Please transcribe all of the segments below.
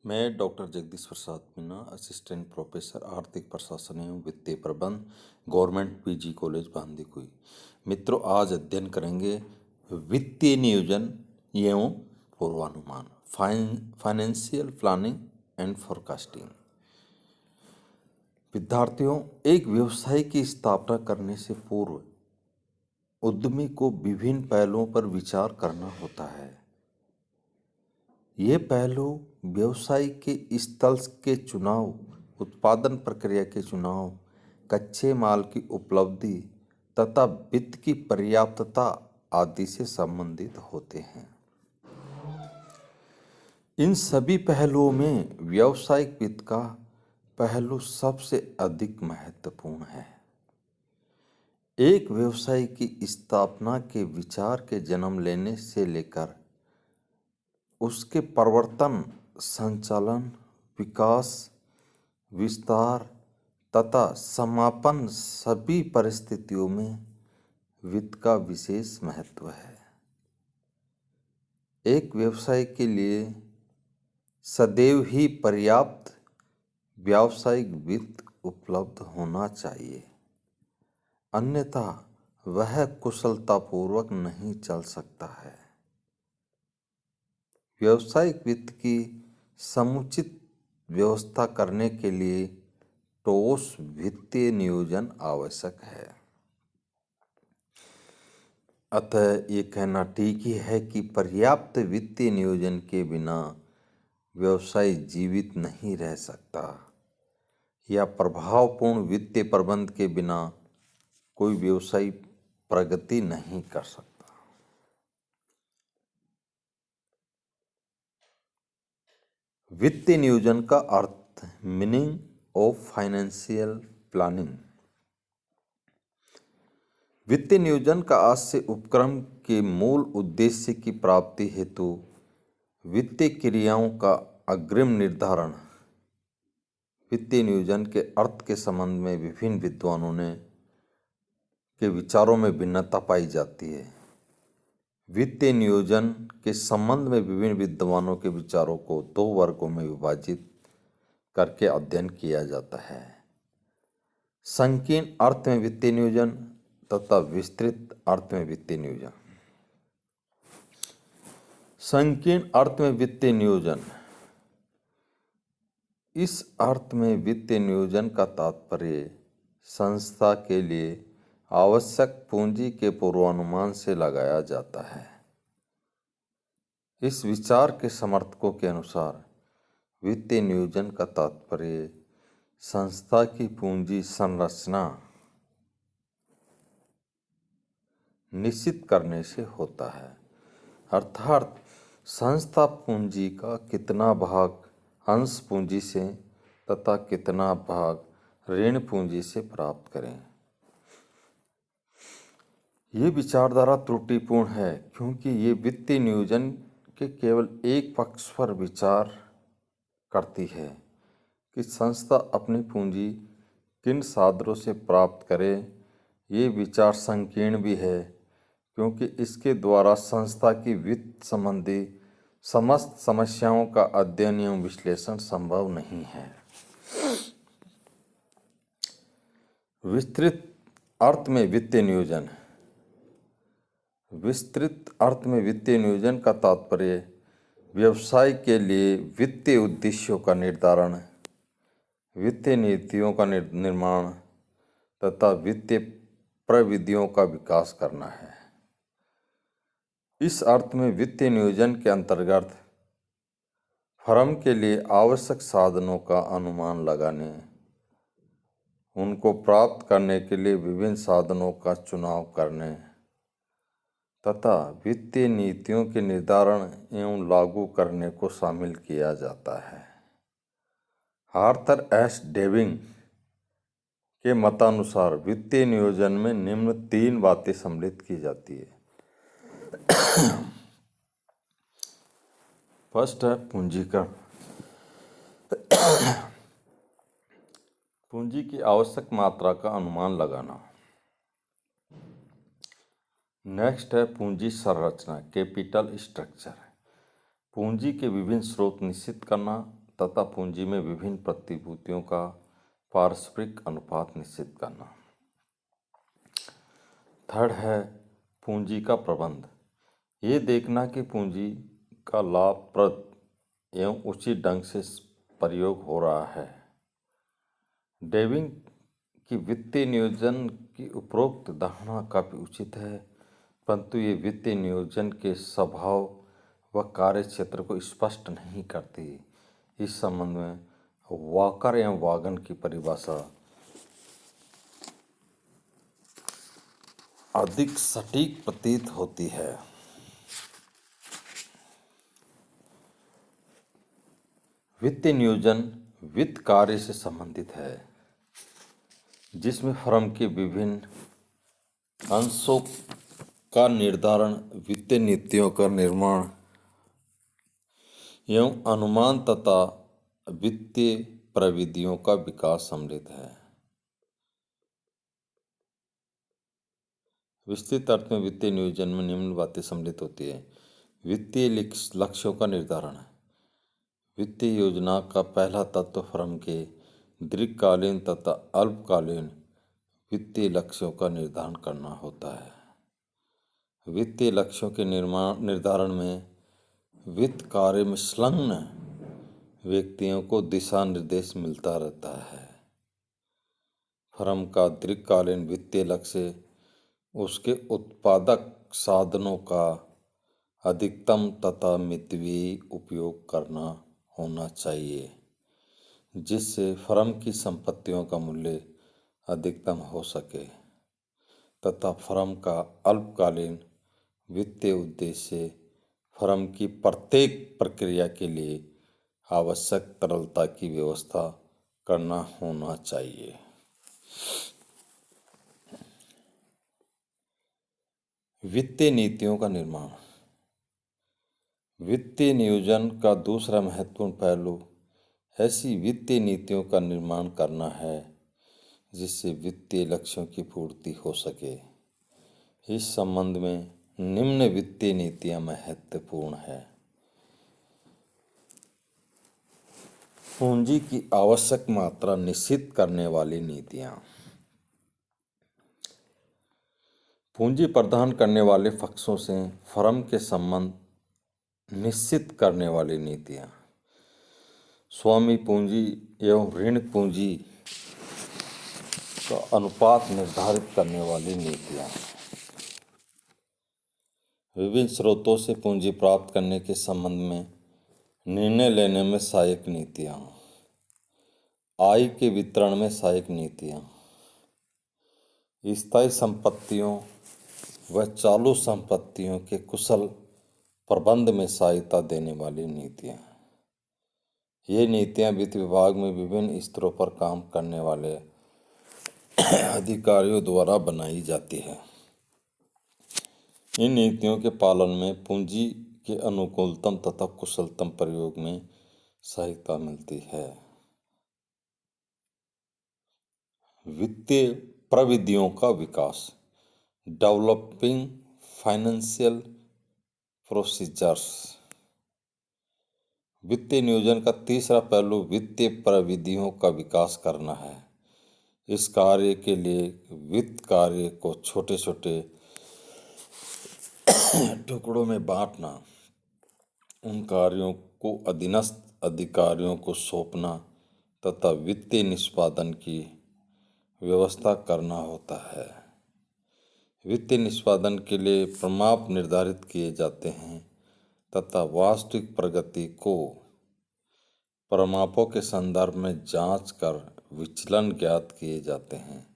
मैं doctor Jagdish Prasad Meena, assistant professor आर्थिक प्रशासन एवं वित्तीय प्रबंध, गवर्नमेंट पीजी कॉलेज बांदीकुई। मित्रों, आज अध्ययन करेंगे वित्तीय नियोजन एवं पूर्वानुमान, फाइनेंशियल प्लानिंग एंड फोरकास्टिंग। विद्यार्थियों, एक व्यवसाय की स्थापना करने से पूर्व उद्यमी को विभिन्न पहलुओं पर विचार करना होता है। ये पहलू व्यवसाय के स्थल के चुनाव, उत्पादन प्रक्रिया के चुनाव, कच्चे माल की उपलब्धि तथा वित्त की पर्याप्तता आदि से संबंधित होते हैं। इन सभी पहलुओं में व्यावसायिक वित्त का पहलू सबसे अधिक महत्वपूर्ण है। एक व्यवसाय की स्थापना के विचार के जन्म लेने से लेकर उसके प्रवर्तन, संचालन, विकास, विस्तार तथा समापन सभी परिस्थितियों में वित्त का विशेष महत्व है। एक व्यवसाय के लिए सदैव ही पर्याप्त व्यावसायिक वित्त उपलब्ध होना चाहिए, अन्यथा वह कुशलतापूर्वक नहीं चल सकता है। व्यावसायिक वित्त की समुचित व्यवस्था करने के लिए ठोस वित्तीय नियोजन आवश्यक है। अतः ये कहना ठीक ही है कि पर्याप्त वित्तीय नियोजन के बिना व्यवसाय जीवित नहीं रह सकता, या प्रभावपूर्ण वित्तीय प्रबंध के बिना कोई व्यवसाय प्रगति नहीं कर सकता। वित्तीय नियोजन का अर्थ, मीनिंग ऑफ फाइनेंशियल प्लानिंग। वित्तीय नियोजन का आज से उपक्रम के मूल उद्देश्य की प्राप्ति हेतु वित्तीय क्रियाओं का अग्रिम निर्धारण। वित्तीय नियोजन के अर्थ के संबंध में विभिन्न विद्वानों के विचारों में भिन्नता पाई जाती है। वित्तीय नियोजन के संबंध में विभिन्न विद्वानों के विचारों को दो वर्गों में विभाजित करके अध्ययन किया जाता है: संकीर्ण अर्थ में वित्तीय नियोजन तथा विस्तृत अर्थ में वित्तीय नियोजन। संकीर्ण अर्थ में वित्तीय नियोजन, इस अर्थ में वित्तीय नियोजन का तात्पर्य संस्था के लिए आवश्यक पूंजी के पूर्वानुमान से लगाया जाता है। इस विचार के समर्थकों के अनुसार वित्तीय नियोजन का तात्पर्य संस्था की पूंजी संरचना निश्चित करने से होता है, अर्थात संस्था पूंजी का कितना भाग अंश पूंजी से तथा कितना भाग ऋण पूंजी से प्राप्त करें। ये विचारधारा त्रुटिपूर्ण है, क्योंकि ये वित्तीय नियोजन के केवल एक पक्ष पर विचार करती है कि संस्था अपनी पूंजी किन साधनों से प्राप्त करे। ये विचार संकीर्ण भी है, क्योंकि इसके द्वारा संस्था की वित्त संबंधी समस्त समस्याओं का अध्ययन एवं विश्लेषण संभव नहीं है। विस्तृत अर्थ में वित्तीय नियोजन। विस्तृत अर्थ में वित्तीय नियोजन का तात्पर्य व्यवसाय के लिए वित्तीय उद्देश्यों का निर्धारण, वित्तीय नीतियों का निर्माण तथा वित्तीय प्रविधियों का विकास करना है। इस अर्थ में वित्तीय नियोजन के अंतर्गत फर्म के लिए आवश्यक साधनों का अनुमान लगाने, उनको प्राप्त करने के लिए विभिन्न साधनों का चुनाव करने तथा वित्तीय नीतियों के निर्धारण एवं लागू करने को शामिल किया जाता है। आर्थर एस डेविंग के मतानुसार वित्तीय नियोजन में निम्न 3 बातें सम्मिलित की जाती है। फर्स्ट है पूंजीकरण। पूंजी की आवश्यक मात्रा का अनुमान लगाना। नेक्स्ट है पूंजी संरचना, कैपिटल स्ट्रक्चर। पूंजी के विभिन्न स्रोत निश्चित करना तथा पूंजी में विभिन्न प्रतिभूतियों का पारस्परिक अनुपात निश्चित करना। थर्ड है पूंजी का प्रबंध। ये देखना कि पूंजी का लाभप्रद एवं उचित ढंग से प्रयोग हो रहा है। डेविंग की वित्तीय नियोजन की उपरोक्त धारणा काफ़ी उचित है, परंतु ये वित्तीय नियोजन के स्वभाव व कार्य क्षेत्र को स्पष्ट नहीं करती। इस संबंध में वॉकर एवं वागन की परिभाषा अधिक सटीक प्रतीत होती है। वित्तीय नियोजन वित्त कार्य से संबंधित है, जिसमें फर्म के विभिन्न अंशों का निर्धारण, वित्तीय नीतियों का निर्माण एवं अनुमान तथा वित्तीय प्रविधियों का विकास सम्मिलित है। विस्तृत अर्थ में वित्तीय नियोजन में निम्न बातें सम्मिलित होती है। वित्तीय लक्ष्यों का निर्धारण। वित्तीय योजना का पहला तत्व फर्म के दीर्घकालीन तथा अल्पकालीन वित्तीय लक्ष्यों का निर्धारण करना होता है। वित्तीय लक्ष्यों के निर्धारण में वित्त कार्य में संलग्न व्यक्तियों को दिशा निर्देश मिलता रहता है। फर्म का दीर्घकालीन वित्तीय लक्ष्य उसके उत्पादक साधनों का अधिकतम तथा मितव्ययी उपयोग करना होना चाहिए, जिससे फर्म की संपत्तियों का मूल्य अधिकतम हो सके, तथा फर्म का अल्पकालीन वित्तीय उद्देश्य फर्म की प्रत्येक प्रक्रिया के लिए आवश्यक तरलता की व्यवस्था करना होना चाहिए। वित्तीय नीतियों का निर्माण। वित्तीय नियोजन का दूसरा महत्वपूर्ण पहलू ऐसी वित्तीय नीतियों का निर्माण करना है जिससे वित्तीय लक्ष्यों की पूर्ति हो सके। इस संबंध में निम्न वित्तीय नीतियां महत्वपूर्ण है। पूंजी की आवश्यक मात्रा निश्चित करने वाली नीतियां। पूंजी प्रदान करने वाले पक्षों से फर्म के संबंध निश्चित करने वाली नीतियां। स्वामी पूंजी एवं ऋण पूंजी का अनुपात निर्धारित करने वाली नीतियां। विभिन्न स्रोतों से पूंजी प्राप्त करने के संबंध में निर्णय लेने में सहायक नीतियां। आय के वितरण में सहायक नीतियां। स्थायी संपत्तियों व चालू संपत्तियों के कुशल प्रबंध में सहायता देने वाली नीतियां। ये नीतियां वित्त विभाग में विभिन्न स्तरों पर काम करने वाले अधिकारियों द्वारा बनाई जाती है। इन नीतियों के पालन में पूंजी के अनुकूलतम तथा कुशलतम प्रयोग में सहायता मिलती है। वित्तीय प्रविधियों का विकास। Developing financial procedures. वित्तीय नियोजन का तीसरा पहलू वित्तीय प्रविधियों का विकास करना है। इस कार्य के लिए वित्त कार्य को छोटे छोटे टुकड़ों में बांटना, उन कार्यों को अधीनस्थ अधिकारियों को सौंपना तथा वित्तीय निष्पादन की व्यवस्था करना होता है। वित्तीय निष्पादन के लिए प्रमाप निर्धारित किए जाते हैं तथा वास्तविक प्रगति को प्रमापों के संदर्भ में जांच कर विचलन ज्ञात किए जाते हैं।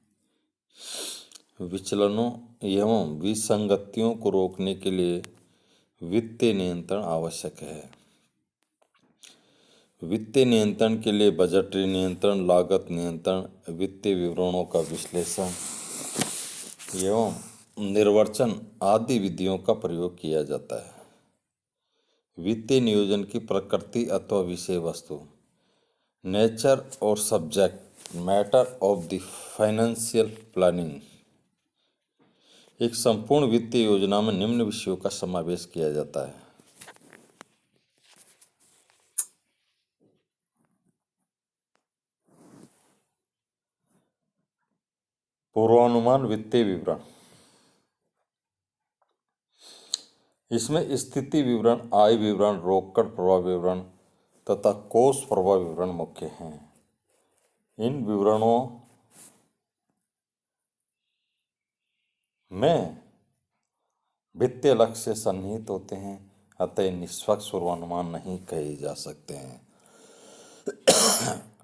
विचलनों एवं विसंगतियों को रोकने के लिए वित्तीय नियंत्रण आवश्यक है। वित्तीय नियंत्रण के लिए बजटीय नियंत्रण, लागत नियंत्रण, वित्तीय विवरणों का विश्लेषण एवं निर्वचन आदि विधियों का प्रयोग किया जाता है। वित्तीय नियोजन की प्रकृति अथवा विषय वस्तु। नेचर और subject matter of the financial planning. एक संपूर्ण वित्तीय योजना में निम्न विषयों का समावेश किया जाता है। पूर्वानुमान वित्तीय विवरण। इसमें स्थिति विवरण, आय विवरण, रोकड़ प्रवाह विवरण तथा कोष प्रवाह विवरण मुख्य हैं। इन विवरणों में वित्तीय लक्ष्य सन्निहित होते हैं, अतः निष्पक्ष पूर्वानुमान नहीं कहे जा सकते हैं।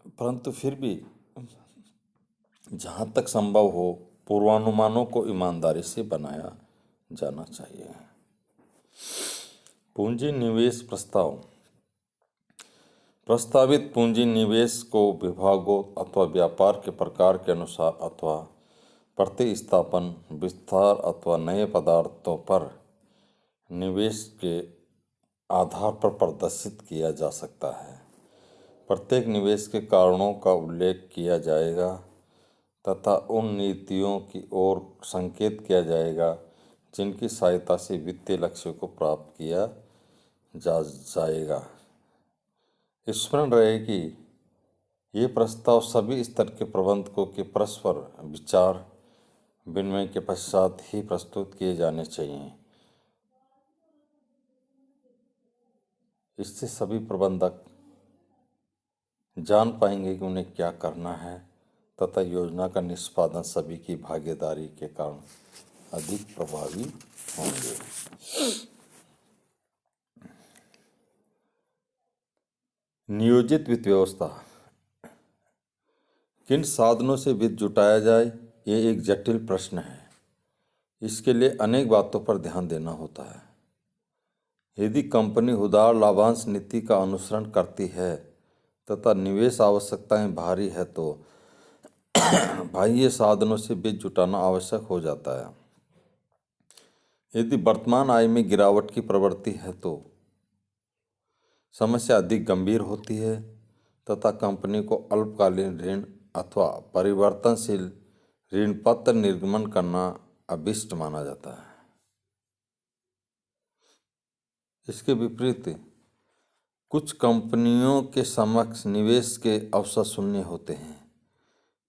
परंतु फिर भी जहाँ तक संभव हो पूर्वानुमानों को ईमानदारी से बनाया जाना चाहिए। पूंजी निवेश प्रस्ताव। प्रस्तावित पूंजी निवेश को विभागों अथवा व्यापार के प्रकार के अनुसार अथवा प्रतिस्थापन, विस्तार अथवा नए पदार्थों पर निवेश के आधार पर प्रदर्शित किया जा सकता है। प्रत्येक निवेश के कारणों का उल्लेख किया जाएगा तथा उन नीतियों की ओर संकेत किया जाएगा जिनकी सहायता से वित्तीय लक्ष्यों को प्राप्त किया जा जाएगा। स्मरण रहे कि ये प्रस्ताव सभी स्तर के प्रबंधकों के परस्पर विचार विनिमय के पश्चात ही प्रस्तुत किए जाने चाहिए। इससे सभी प्रबंधक जान पाएंगे कि उन्हें क्या करना है तथा योजना का निष्पादन सभी की भागीदारी के कारण अधिक प्रभावी होंगे। नियोजित वित्त व्यवस्था। किन साधनों से वित्त जुटाया जाए, ये एक जटिल प्रश्न है। इसके लिए अनेक बातों पर ध्यान देना होता है। यदि कंपनी उदार लाभांश नीति का अनुसरण करती है तथा निवेश आवश्यकताएं भारी है तो बाह्य साधनों से वित्त जुटाना आवश्यक हो जाता है। यदि वर्तमान आय में गिरावट की प्रवृत्ति है तो समस्या अधिक गंभीर होती है तथा कंपनी को अल्पकालीन ऋण अथवा परिवर्तनशील ऋण पत्र निर्गमन करना अभिष्ट माना जाता है। इसके विपरीत कुछ कंपनियों के समक्ष निवेश के अवसर शून्य होते हैं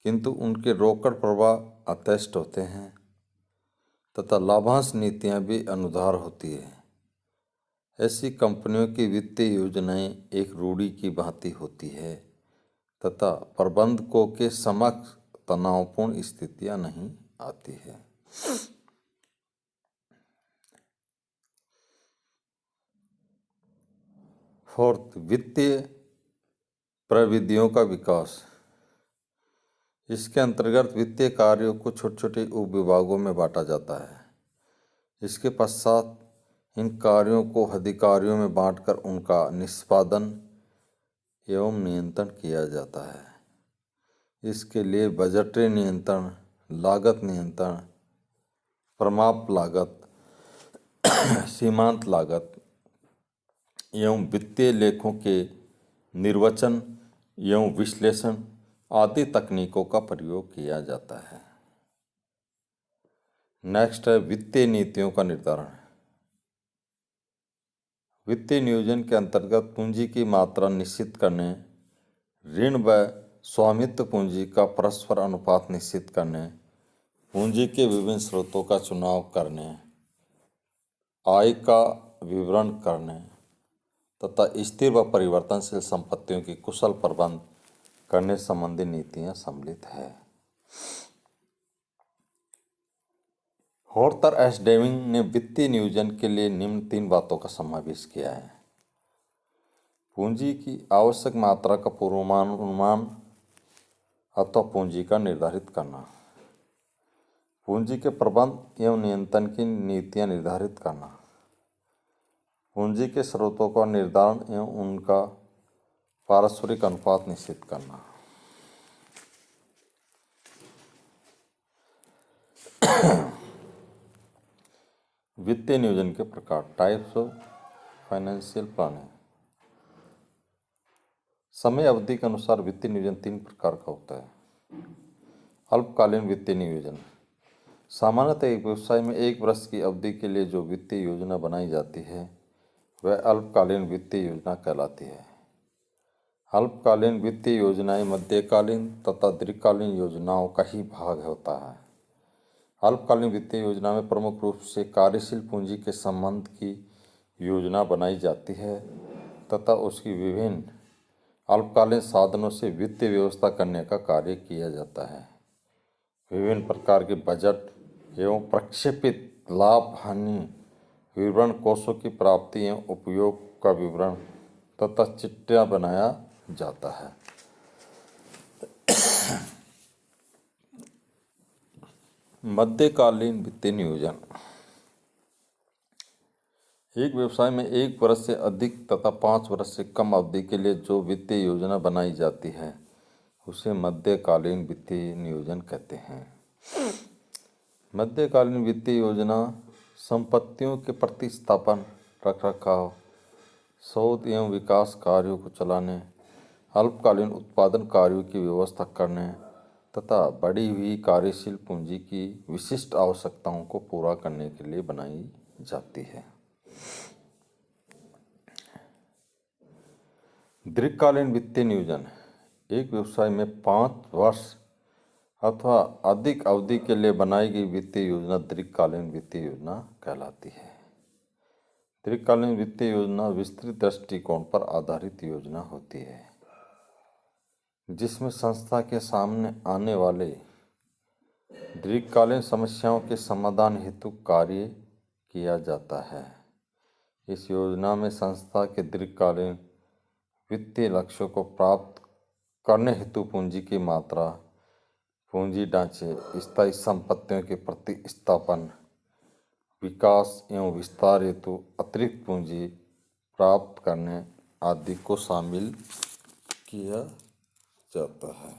किंतु उनके रोकड़ प्रवाह अत्यस्त होते हैं तथा लाभांश नीतियां भी अनुदार होती है। ऐसी कंपनियों की वित्तीय योजनाएं एक रूढ़ी की भांति होती है तथा प्रबंधकों के समक्ष तनावपूर्ण स्थितियां नहीं आती है। फोर्थ, वित्तीय प्रविधियों का विकास। इसके अंतर्गत वित्तीय कार्यों को छोटे छोटे उप विभागों में बांटा जाता है। इसके पश्चात इन कार्यों को अधिकारियों में बांटकर उनका निष्पादन एवं नियंत्रण किया जाता है। इसके लिए बजटीय नियंत्रण, लागत नियंत्रण, प्रमाप लागत, सीमांत लागत एवं वित्तीय लेखों के निर्वचन एवं विश्लेषण आदि तकनीकों का प्रयोग किया जाता है। नेक्स्ट है वित्तीय नीतियों का निर्धारण। वित्तीय नियोजन के अंतर्गत पूंजी की मात्रा निश्चित करने, ऋण व स्वामित्व पूंजी का परस्पर अनुपात निश्चित करने, पूंजी के विभिन्न स्रोतों का चुनाव करने, आय का विवरण करने तथा स्थिर व परिवर्तनशील संपत्तियों की कुशल प्रबंध करने संबंधी नीतियां सम्मिलित है। हॉर्थर एस डेविंग ने वित्तीय नियोजन के लिए निम्न 3 बातों का समावेश किया है। पूंजी की आवश्यक मात्रा का पूर्वानुमान अथवा पूंजी का निर्धारित करना, पूंजी के प्रबंध एवं नियंत्रण की नीतियां निर्धारित करना, पूंजी के स्रोतों का निर्धारण एवं उनका पारस्परिक अनुपात निश्चित करना। वित्तीय नियोजन के प्रकार। Types of financial planning. समय अवधि के अनुसार वित्तीय नियोजन 3 प्रकार का होता है। अल्पकालीन वित्तीय नियोजन। सामान्यतः एक व्यवसाय में 1 वर्ष की अवधि के लिए जो वित्तीय योजना बनाई जाती है वह अल्पकालीन वित्तीय योजना कहलाती है। अल्पकालीन वित्तीय योजनाएं मध्यकालीन तथा दीर्घकालीन योजनाओं का ही भाग होता है। अल्पकालीन वित्तीय योजना में प्रमुख रूप से कार्यशील पूंजी के संबंध की योजना बनाई जाती है तथा उसकी विभिन्न अल्पकालीन साधनों से वित्तीय व्यवस्था करने का कार्य किया जाता है। विभिन्न प्रकार के बजट एवं प्रक्षेपित लाभ हानि विवरण, कोषों की प्राप्ति एवं उपयोग का विवरण तथा चिट्ठा बनाया जाता है। मध्यकालीन वित्तीय नियोजन एक व्यवसाय में 1 वर्ष से अधिक तथा 5 वर्ष से कम अवधि के लिए जो वित्तीय योजना बनाई जाती है उसे मध्यकालीन वित्तीय नियोजन कहते हैं। मध्यकालीन वित्तीय योजना संपत्तियों के प्रतिस्थापन, रखरखाव, शोध एवं विकास कार्यों को चलाने, अल्पकालीन उत्पादन कार्यों की व्यवस्था करने तथा बढ़ी हुई कार्यशील पूंजी की विशिष्ट आवश्यकताओं को पूरा करने के लिए बनाई जाती है। दीर्घकालीन वित्तीय नियोजन एक व्यवसाय में 5 वर्ष अथवा अधिक अवधि के लिए बनाई गई वित्तीय योजना दीर्घकालीन वित्तीय योजना कहलाती है। दीर्घकालीन वित्तीय योजना विस्तृत दृष्टिकोण पर आधारित योजना होती है जिसमें संस्था के सामने आने वाले दीर्घकालीन समस्याओं के समाधान हेतु कार्य किया जाता है। इस योजना में संस्था के दीर्घकालीन वित्तीय लक्ष्यों को प्राप्त करने हेतु पूंजी की मात्रा, पूंजी ढांचे, स्थायी संपत्तियों के प्रतिस्थापन, विकास एवं विस्तार हेतु अतिरिक्त पूंजी प्राप्त करने आदि को शामिल किया जाता है।